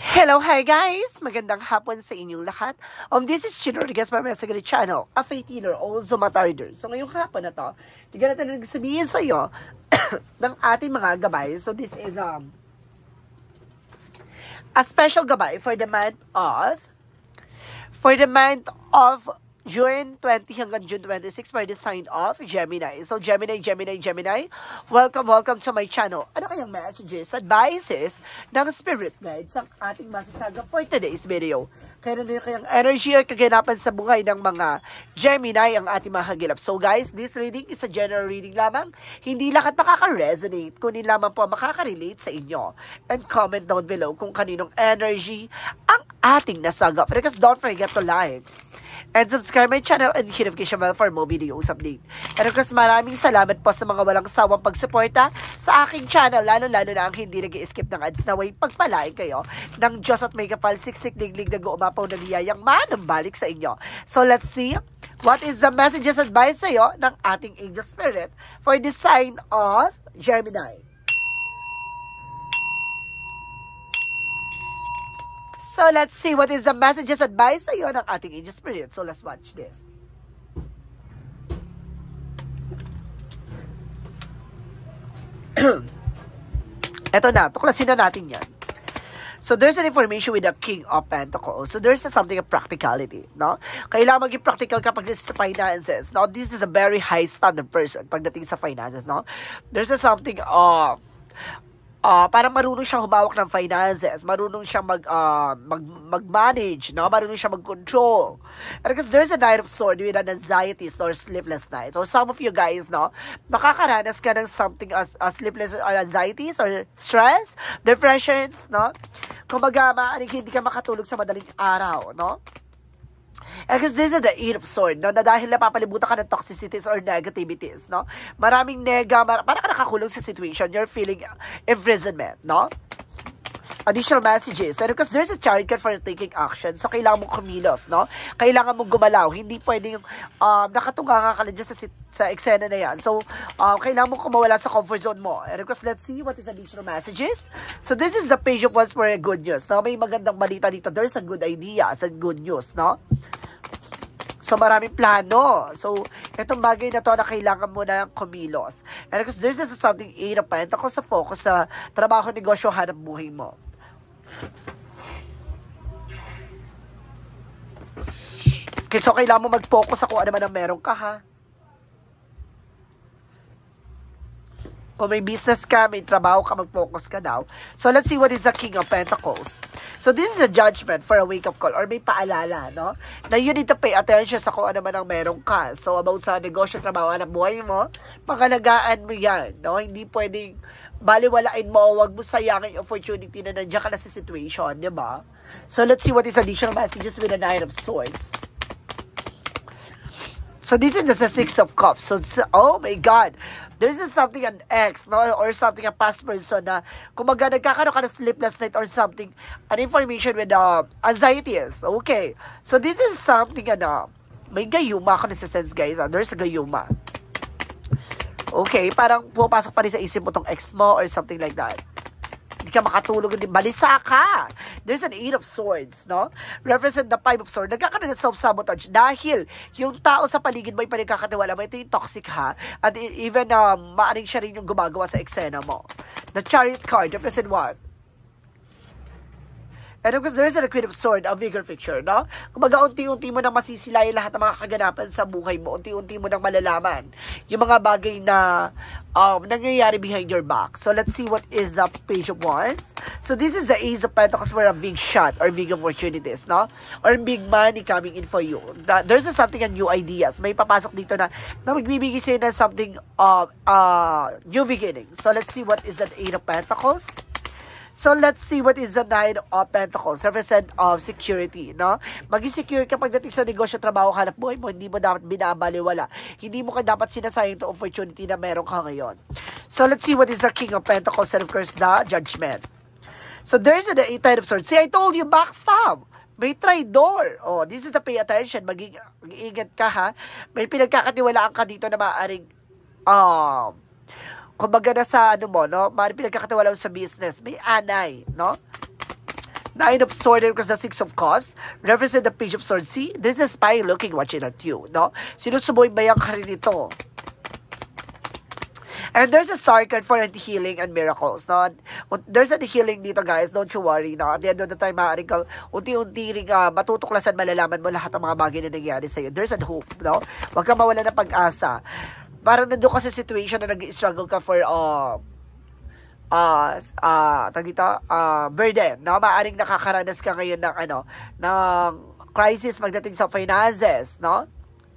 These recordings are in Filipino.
Hello, hi guys! Magandang hapon sa inyong lahat. This is Chino Rodriguez para sa Sagari Channel, a faith healer, also matarder. So ngayong hapon na to, bigyan natin nagsabihin sa iyo ng ating mga gabay. So this is a special gabay for the month of June 20 hanggang June 26 for the sign of Gemini. So Gemini, welcome to my channel. Ano kayang messages, advices ng spirit guides ang ating masasaga for today's video? Kaya na kayang energy at kaganapan sa buhay ng mga Gemini ang ating mahagilap. So guys, this reading is a general reading lamang. Hindi lahat makaka-resonate, kunin lamang po makaka-relate sa inyo. And comment down below kung kaninong energy ang ating nasagap. Because don't forget to like and subscribe my channel and hit notification bell for more videos update. And of course, maraming salamat po sa mga walang sawang pagsuporta sa aking channel, lalo-lalo na ang hindi nag-i-skip ng ads na way pagpalain kayo ng Diyos at may kapal siksik liglig na guumapaw na liyayang manambalik sa inyo. So let's see what is the messages advice sa iyo ng ating angel spirit for the sign of Gemini. So, let's see what is the messages advice sa iyo ng ating angel spirit. So, let's watch this. Eto na, tuklasin na natin yan. So, there's an information with the King of Pentacles. So, there's something of practicality, no? Kailangan maging practical kapag sa finances, no? This is a very high standard person pagdating sa finances, no? There's something parang marunong siyang humawak ng finances, marunong siyang mag-manage, no? Marunong siyang mag-control. And because there's a Knight of Swords with an anxieties or sleepless night. So some of you guys, no, nakakaranas ka ng something as sleepless or anxieties or stress, depressions, no? Kumbaga, maaaring hindi ka makatulog sa madaling araw, no? And because this is the Eight of Swords, no? Na dahil napapalibutan ka ng toxicities or negativities, no? Maraming parang ka nakakulong sa situation, you're feeling imprisonment, no? Additional messages. And because there's a chariot card for taking action, so kailangan mong kumilos, no? Kailangan mong gumalaw. Hindi pwedeng nakatunga ka lang dyan sa eksena na yan. So, kailangan mong kumawala sa comfort zone mo. And because let's see what is additional messages. So, this is the page of wands for a good news, no? May magandang balita dito. There's a good idea, a good news, no? So, maraming plano. So, itong bagay na to na kailangan mo na kumilos. And because this is something Eight of Pentacles sa focus sa trabaho, negosyo, hanap buhay mo. Okay, so, kailangan mo mag-focus sa kung ano man ang meron ka, ha? Kung may business ka, may trabaho ka, mag-focus ka daw. So, let's see what is the King of Pentacles. So, this is a judgment for a wake-up call or may paalala, no? Na you need to pay attention sa kung ano man ang meron ka. So, about sa negosyo, trabaho, anak buhay mo, pangalagaan mo yan, no? Hindi pwedeng baliwalain mo, wag mo sayangin yung opportunity na nandiyan ka na sa situation, di ba? So, let's see what is additional messages with the Knight of Swords. So, this is just a Six of Cups. So, oh my God. There's just something an ex, no? Or something a past person na kumaga nagkakaroon ka ng sleepless night or something, an information with anxieties. Okay. So, this is something, may gayuma ako nasa-sense, guys. There's a gayuma. Okay. Parang pupasok pa rin sa isip mo tong ex mo or something like that. Hindi ka makatulog, hindi balisa ka. There's an Eight of Swords, no? Represent the Five of Swords. Nagkakaroon ng self-sabotage dahil yung tao sa paligid mo, yung panagkakatiwala mo, ito yung toxic, ha? At even, maaring siya rin yung gumagawa sa eksena mo. The Chariot card, represent what? And of course, there's a Queen of Swords, a bigger picture, no? Kumaga, unti-unti mo nang masisilay lahat ng mga kaganapan sa buhay mo. Unti-unti mo nang malalaman yung mga bagay na nangyayari behind your back. So, let's see what is the Page of Wands. So, this is the Ace of Pentacles for a big shot or big opportunities, no? Or big money coming in for you. There's something and new ideas. May papasok dito na magbibigay sa'yo ng something new beginning. So, let's see what is the Eight of Pentacles. So, let's see what is the Nine of Pentacles. Represent of security, no? Maging secure ka pagdating sa negosyo, trabaho, hanap buhay mo. Hindi mo dapat binabaliwala. Hindi mo ka dapat sinasayang ito opportunity na meron ka ngayon. So, let's see what is the King of Pentacles and of course, the Judgment. So, there's the Eight of Swords. See, I told you, backstab. May traitor. Oh, this is the pay attention. Mag-iingat ka, ha? May pinagkakatiwalaan ka dito na maaaring kumbaga na sa ano mo, no? Maaaring pinagkakatiwalaan sa business. May anay, no? Nine of Swords and the Six of Cups represent the Page of Swords. See, this is a spy looking, watching at you, no? Sinusubaybayan ka rin ito. And there's a star card for healing and miracles, no? There's a healing dito, guys. Don't you worry, no? At the end of the time, maaaring ka unti-unti rin matutuklasan, malalaman mo lahat ng mga bagay na nangyari sa'yo. There's a hope, no? Huwag ka mawala ng pag-asa. Parang nandun ka sa situation na nag-struggle ka for, burden, no? Maaaring nakakaranas ka ngayon ng, ng crisis pagdating sa finances, no?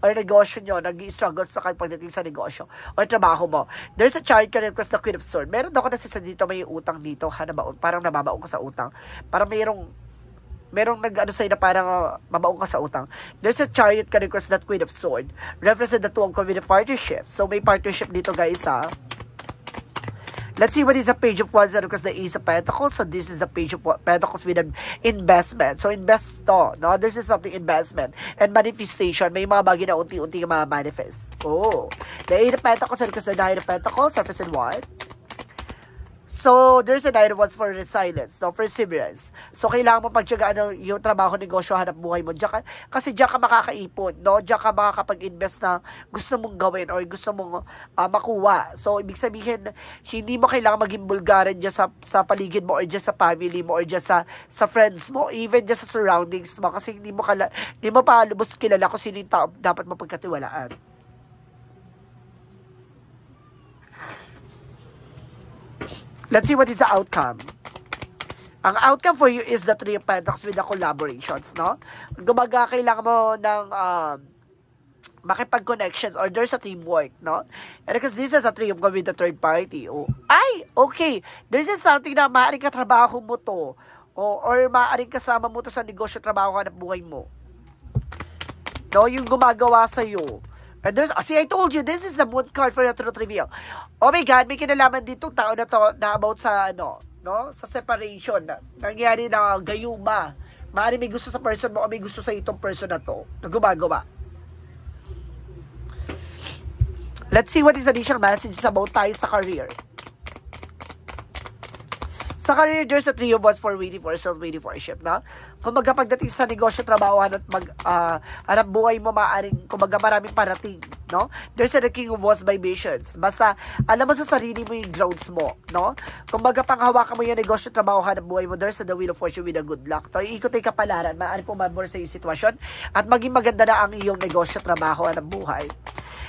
Or negosyo nyo, nag-i-struggle sa pagdating sa negosyo or trabaho mo. There's a chart ka rin, the Queen of Swords. Meron ako nasisa dito, may utang dito, parang nababaon ka sa utang. Parang merong nag-ano sa'yo na parang mabaong ka sa utang. There's a chariot ka rin, that Queen of Swords. Represent the two of committed partnership. So, may partnership dito, guys, ha? Let's see what is the Page of Wands because the Ace of Pentacles. So this is the Page of Pentacles with an investment. So invest to, no? This is something investment. And manifestation. May mga bagay na unti-unti ma-manifest. Oh. The Eight of Pentacles because the Nine of Pentacles represent what? So, there's a Nine of Wands for resilience, no? Perseverance. So, kailangan mo pagtyagaan yung trabaho, negosyo, hanap buhay mo. Kasi diyan ka makakaipon, no? Diyan ka makakapag-invest na gusto mong gawin or gusto mong makuha. So, ibig sabihin, hindi mo kailangan maging bulgaran dyan sa paligid mo or dyan sa family mo or dyan sa friends mo, even dyan sa surroundings mo. Kasi hindi mo pa lubos kilala kung sino yung tao dapat mapagkatiwalaan. Let's see what is the outcome. Ang outcome for you is the Three of Pentacles with the collaborations, no? Gumaga, kailangan mo ng makipag-connections or there's a teamwork, no? And because this is a Three of Cups with the third party. Oh. Ay! Okay. This is something na maaaring katrabaho mo to. Or maaaring kasama mo to sa negosyo, trabaho, hanap buhay mo. No? Yung gumagawa sa'yo. And there's, see, I told you, this is the moon card for the truth reveal. Oh my God, may kinalaman ditong tao na to na about sa, no? Sa separation. Nangyari na gayuma. Maaaring may gusto sa person mo o may gusto sa itong person na to na gumagawa. Let's see what is the additional messages about tayo sa career. Sa career, there's a Three of Wands for waiting for yourself, waiting for a ship, na? Kumbaga pagdating sa negosyo, trabaho, hanap buhay mo, maaring, kumbaga maraming parating, no? There's a King of Wands by visions. Basta, alam mo sa sarili mo yung grounds mo, no? Kumbaga, panghawakan mo yung negosyo, trabaho, hanap buhay mo, there's the Wheel of Fortune with a good luck. So, ikot ay kapalaran, maaring pumabor sa iyong sitwasyon, at maging maganda na ang iyong negosyo, trabaho, hanap buhay.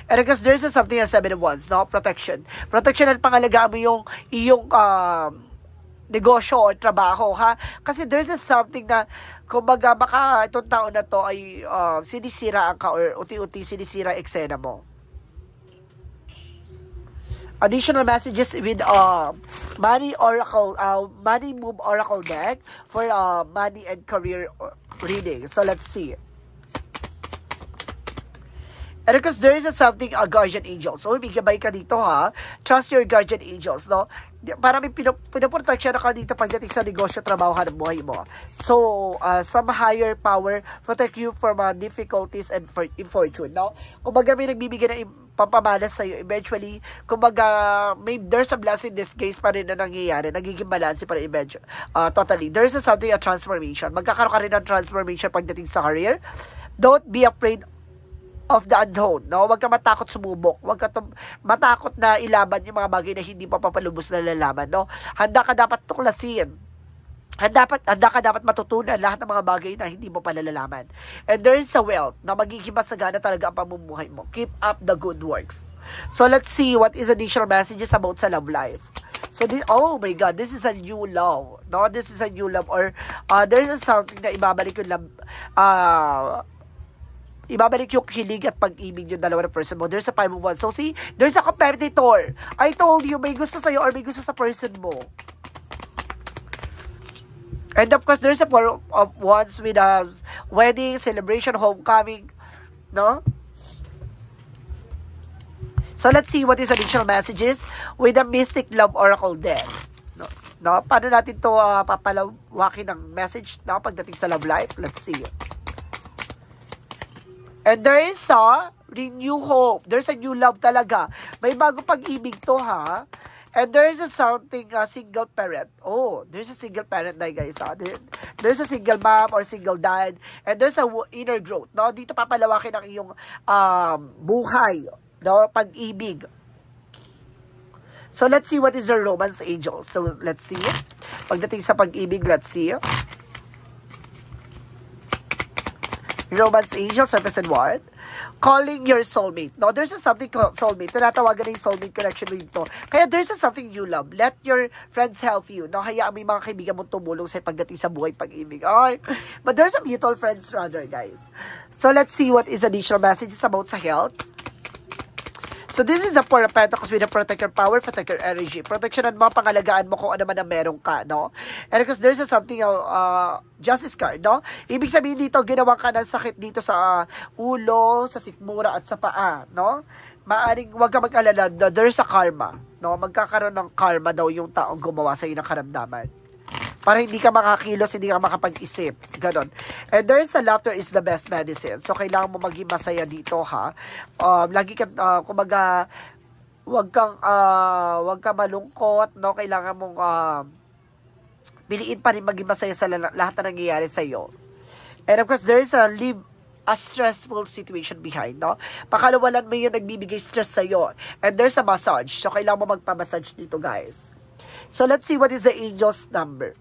And because there's something as Seven of Wands, no? Protection. Protection at pangalagaan mo yung iyong, negosyo o trabaho, ha? Kasi there's something na, kumbaga, baka itong tao na to ay sinisiraan ka or uti-uti sinisira eksena mo. Additional messages with Money Oracle, Money Move Oracle deck for money and career reading. So, let's see. And because there is something, guardian angels. So, bigabay ka dito, ha? Trust your guardian angels, no? Para may pinaprotection na ka dito pagdating sa negosyo, trabaho, hanap buhay mo. So, some higher power protect you from difficulties and infortune, no? Kumbaga, may nagbibigay na pampamalas sa'yo. Eventually, kumbaga, there's a blessing in this case pa rin na nangyayari. Nagiging balance pa rin eventually. Totally. There's something, a transformation. Magkakaroon ka rin ng transformation pagdating sa career. Don't be afraid of the unknown, no? Huwag ka matakot sumubok. Huwag ka matakot na ilaban yung mga bagay na hindi pa papalubos na lalaman, no? Handa ka dapat tuklasin. Handa ka dapat matutunan lahat ng mga bagay na hindi mo palalaman. And there is a wealth na magiging masagana talaga ang pamumuhay mo. Keep up the good works. So, let's see what is additional messages about sa love life. So, oh my God, this is a new love. No? This is a new love or there is something na ibabalik yung love, ibabalik yung kilig at pag-ibig yung dalawa na person mo. There's a Five of Wands. So, see, there's a competitor. I told you, may gusto sa'yo or may gusto sa person mo. And of course, there's a Four of Wands with a wedding, celebration, homecoming, no? So, let's see what is additional messages with the Mystic Love Oracle deck. No? Paano natin to papalawakin ng message, no? Pagdating sa love life? Let's see. And there is a renew hope. There's a new love talaga. May bago pag-ibig to, ha? And there is a something, single parent. Oh, there's a single parent na, guys, ha? There's a single mom or single dad. And there's a inner growth, no? Dito papalawakin ang iyong buhay, no? Pag-ibig. So, let's see what is the romance angel. So, let's see. Pagdating sa pag-ibig, let's see. Romance angels represent what? Calling your soulmate. No, there's a something called soulmate. Tinatawagan na yung soulmate connection dito. Kaya there's a something you love. Let your friends help you. No, hayaan mo yung mga kaibigan mong tumulong sa pagdating sa buhay pag-ibig. Okay? But there's a mutual friends rather, guys. So, let's see what is additional messages about sa health. So, this is the Four of Pentacles with the protect your power, protect your energy. Protectionan mo, pangalagaan mo kung ano man ang meron ka, no? And because there's a something, justice card, no? Ibig sabihin dito, ginawa ka ng sakit dito sa ulo, sa sikmura, at sa paa, no? Maaring, huwag ka mag-alala, there's a karma, no? Magkakaroon ng karma daw yung taong gumawa sa iyo ng karamdaman. Para hindi ka makakilos, hindi ka makapag-isip. Ganon. And there's a laughter is the best medicine. So, kailangan mo maging masaya dito, ha? Lagi ka, kumbaga, wag kang malungkot, no? Kailangan mong, piliin pa rin maging masaya sa lahat na nangyayari sa'yo. And of course, there is a stressful situation behind, no? Pakalawalan mo yung nagbibigay stress sa'yo. And there's a massage. So, kailangan mo magpa-massage dito, guys. So, let's see what is the angel's number.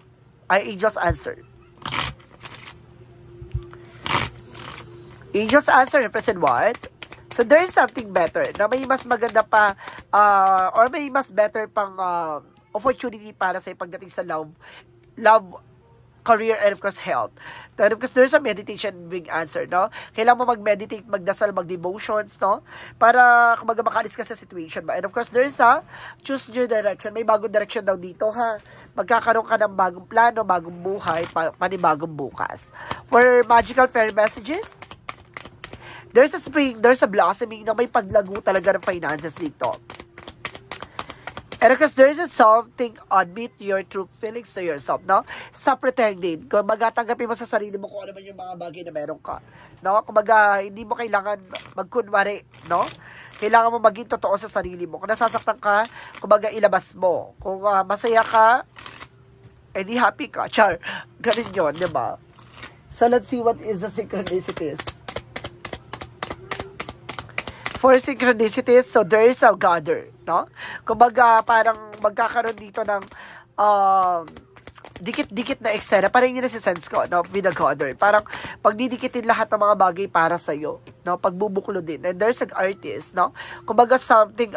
Angel's answer. Angel's answer represent what? So, there is something better. Na may mas maganda pa, or may mas better pang opportunity para sa pagdating sa love, career, and of course, health. And of course, there's a meditation being answered, no? Kailangan mo mag-meditate, magdasal, mag-devotions, no? Para makaalis ka sa situation ba. And of course, there's a choose your direction. May bagong direction daw dito, ha? Magkakaroon ka ng bagong plano, bagong buhay, panibagong bukas. For magical fairy messages, there's a spring, there's a blossoming na may paglago talaga ng finances dito. And of course, there is something, admit your true feelings to yourself, no? Stop pretending. Kung magatanggapin mo sa sarili mo kung ano man yung mga bagay na meron ka, no? Kung hindi mo kailangan magkunwari, no? Kailangan mo maging totoo sa sarili mo. Kung nasasaktan ka, kumbaga ilabas mo. Kung masaya ka, edi happy ka. Char, ganun yun, di ba? So, let's see what is the synchronicities. For synchronicities, so there is a gather, no? Kumbaga, parang magkakaroon dito ng dikit-dikit na eksena. Parang yun na si sense ko, no? With a gather. Parang pagdidikitin lahat ng mga bagay para sa'yo, no? Pagbubuklo din. And there's an artist, no? Kumbaga, something,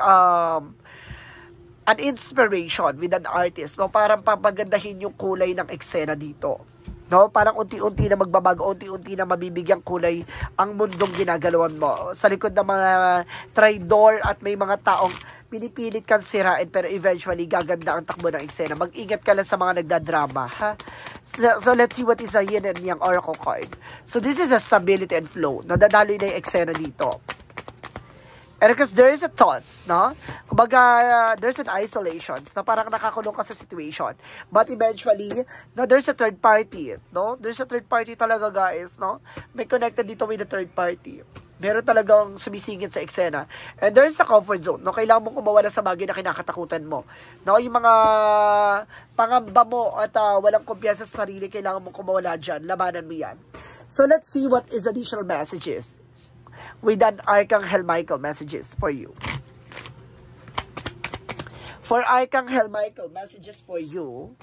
an inspiration with an artist, no? Parang papagandahin yung kulay ng eksena dito. No, parang unti-unti na magbabago, unti-unti na mabibigyang kulay ang mundong ginagalawan mo. Sa likod ng mga traidor at may mga taong pinipilit kang sirain pero eventually gaganda ang takbo ng eksena. Mag-ingat ka lang sa mga nagdadrama, ha? So let's see what is a yin and yang oracle card. So this is a stability and flow. Nadadaloy na yung eksena dito. And because there is a thoughts, no? Kumbaga, there's an isolations na parang nakakulong ka sa situation. But eventually, no, there's a third party, no? There's a third party talaga, guys, no? May connected dito with the third party. Meron talagang sumisingit sa eksena. And there's a comfort zone, no? Kailangan mong kumawala sa bagay na kinakatakutan mo. No? Yung mga pangamba mo at walang kumpiyansa sa sarili, kailangan mong kumawala dyan. Labanan mo yan. So, let's see what is additional messages with an Archangel Michael messages for you. For Archangel Michael messages for you.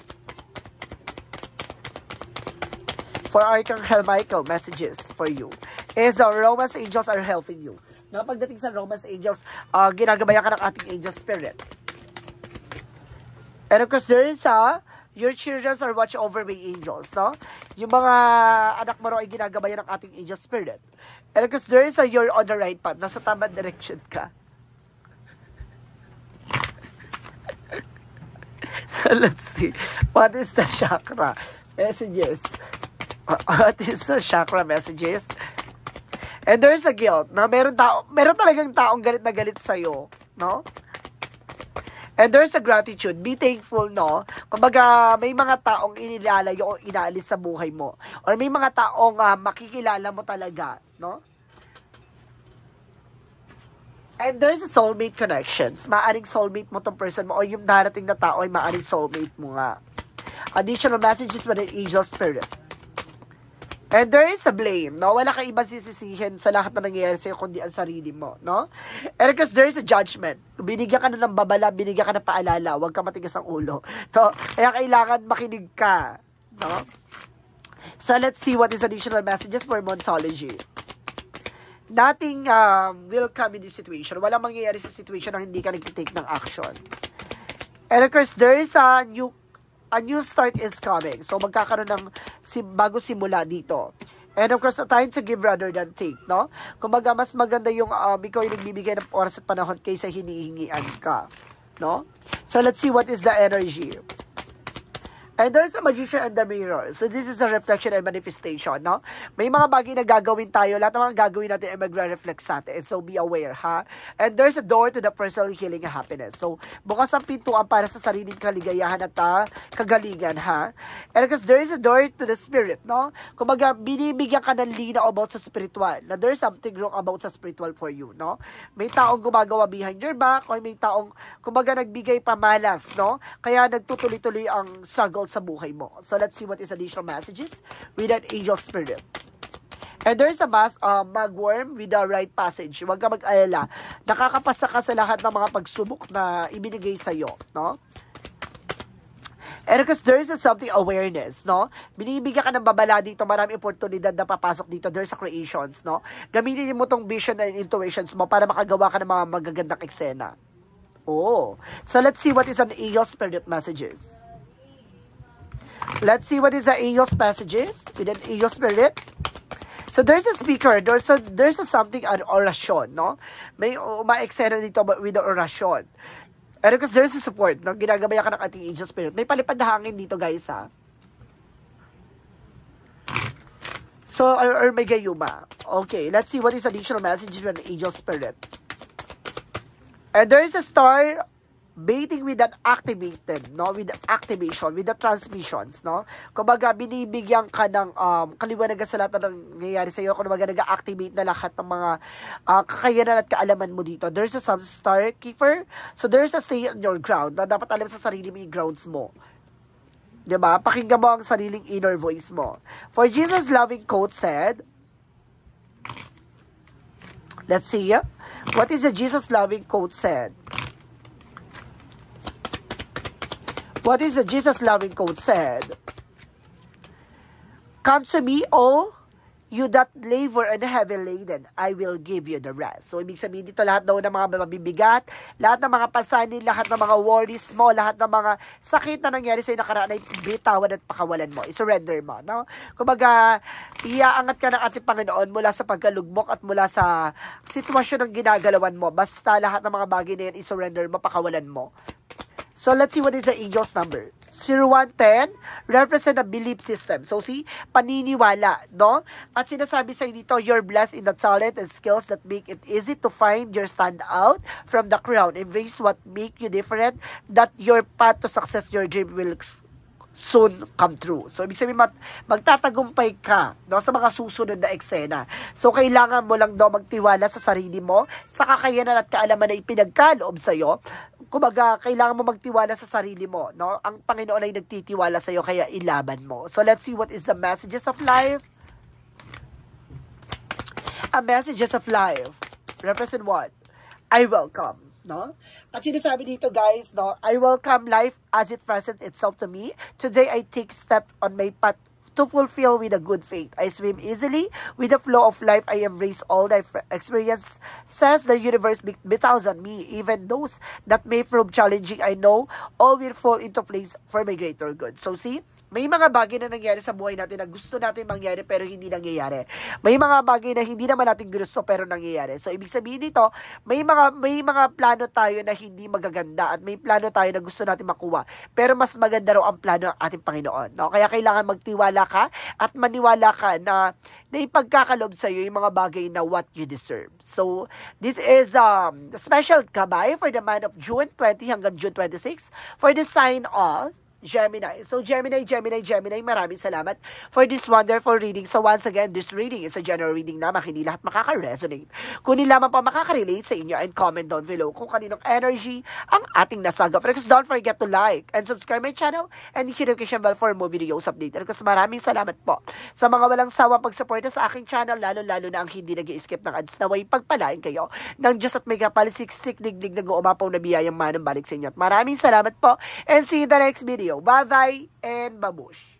For Archangel Michael messages for you. Is the romance angels are helping you. Na pagdating sa romance angels, ginagabayan ka ng ating angel spirit. And of course, there is your children are watch over by angels, no? Yung mga anak mo ay ginagabayan ng ating angel spirit. And because there is you're on the right path, nasa tamang direction ka. So, let's see. What is the chakra messages? What is the chakra messages? And there's a guilt, na meron talagang taong galit na galit sa'yo, no? And there's a gratitude. Be thankful, no? Kumbaga, may mga taong inilalayo o inaalis sa buhay mo. Or may mga taong makikilala mo talaga, no? And there's a soulmate connections. Maaring soulmate mo tong person mo o yung darating na tao ay maaring soulmate mo nga. Additional messages with an angel spirit. And there is a blame, no? Wala kang ibang sisisihin sa lahat na nangyayari sa'yo kundi ang sarili mo, no? And because there is a judgment. Binigyan ka na ng babala, binigyan ka ng paalala, huwag ka matigas ang ulo. So, kaya kailangan makinig ka, no? So, let's see what is additional messages for Monsology. Nothing will come in this situation. Walang mangyayari sa situation na hindi ka nag-take ng action. And of course, there is a new start is coming. So, magkakaroon ng bago simula dito. And of course, a time to give rather than take, no? Kumbaga, mas maganda yung ikaw yung nagbibigay ng oras at panahon kaysa hinihingian ka, no? So, let's see what is the energy. And there's a magician and the mirror. So, this is a reflection and manifestation, no? May mga bagay na gagawin tayo. Lahat ng mga gagawin natin ay magre-reflect sa atin. So, be aware, ha? And there's a door to the personal healing and happiness. So, bukas ang pintuan para sa sariling kaligayahan at kagalingan, ha? And because there is a door to the spirit, no? Kumbaga, binibigyan ka ng linaw about sa spiritual. Na there's something wrong about sa spiritual for you, no? May taong gumagawa behind your back or may taong, kumbaga, nagbigay pamalas, no? Kaya nagtutuloy-tuloy ang struggle sa buhay mo. So, let's see what is additional messages with an angel spirit. And there's a magworm with the right passage. Huwag ka mag-alala. Nakakapasa ka sa lahat ng mga pagsubok na ibinigay sa'yo, no? And because there is a something awareness, no? Binibigyan ka ng babala dito, marami oportunidad na papasok dito. There's a creations, no? Gamitin mo tong vision and intuitions mo para makagawa ka ng mga magagandang eksena. Oh. So, let's see what is an angel spirit messages. Let's see what is the angel's passages with an angel spirit. So, there's a speaker. There's a something, an orasyon, no? May ma-eksena dito with the orasyon. And because there's a support, no? Ginagabayan ka ng ating angel spirit. May palipad na hangin dito, guys, ha? So, or may gayuma. Okay, let's see what is additional message with an angel spirit. And there is a star baiting with that activated, no? With the activation, with the transmissions, no? Kumbaga, binibigyan ka ng kaliwanagan sa lahat ng nangyayari sa iyo. Kumbaga, nag-activate na lahat ng mga kakayanan at kaalaman mo dito. There's a some star keeper. So, there's a stay on your ground. Na dapat alam sa sarili mo yung grounds mo. Diba? Pakinggan mo ang sariling inner voice mo. For Jesus' loving quote said, let's see, what is the Jesus' loving quote said? What is the Jesus loving quote said? Come to me, all you that labor and heavy laden, I will give you the rest. So, ibig sabihin dito, lahat daw ng mga mabibigat, lahat ng mga pasanin, lahat ng mga worries mo, lahat ng mga sakit na nangyari sa'yo nakaraan ay bitawan at pakawalan mo. I-surrender mo, no? Kumbaga, iaangat ka ng ating Panginoon mula sa pagkalugmok at mula sa sitwasyon ng ginagalawan mo. Basta lahat ng mga bagay na yan, i-surrender mo, pakawalan mo. So, let's see what is the angel's number. 0110 represent a belief system. So, see, paniniwala, no? At sinasabi sa'yo dito, you're blessed in the talent and skills that make it easy to find your stand out from the crowd. Embrace what make you different, that your path to success, your dream will soon come true. So, ibig sabihin, magtatagumpay ka, no, sa mga susunod na eksena. So, kailangan mo lang daw magtiwala sa sarili mo, sa kakayanan at kaalaman na ipinagkaloob sa'yo. Kumbaga, kailangan mo magtiwala sa sarili mo, no? Ang Panginoon ay nagtitiwala sa'yo, kaya ilaban mo. So, let's see what is the messages of life. A messages of life. Represent what? I welcome, no? At sinasabi dito, guys, no? I welcome life as it presents itself to me. Today, I take step on my path to fulfill with a good faith. I swim easily with the flow of life. I embrace all the experience. Says the universe betows on me. Even those that may prove challenging, I know all will fall into place for my greater good. So see, may mga bagay na nangyari sa buhay natin na gusto natin mangyari pero hindi nangyayari. May mga bagay na hindi naman natin gusto pero nangyayari. So ibig sabihin dito, may mga plano tayo na hindi magaganda at may plano tayo na gusto natin makuha. Pero mas maganda raw ang plano ng ating Panginoon, no? Kaya kailangan magtiwala ka at maniwala ka na ipagkakalob sa iyo yung mga bagay na what you deserve. So, this is special gabay for the month of June 20 hanggang June 26 for the sign of Gemini. So, Gemini, maraming salamat for this wonderful reading. So, once again, this reading is a general reading na hindi lahat makaka-resonate. Kunin lamang pa makaka-relate sa inyo and comment down below kung kaninong energy ang ating nasagap. Because don't forget to like and subscribe my channel and hit the notification bell for more videos updated. Because maraming salamat po sa mga walang sawang pagsuporta sa aking channel, lalo-lalo na ang hindi nag-i-skip ng ads na way pagpalain kayo ng Diyos at may kapalisiksik digdig na umapaw na biyayang manang balik sa inyo. At maraming salamat po and see you in the next video. Bye-bye and babush!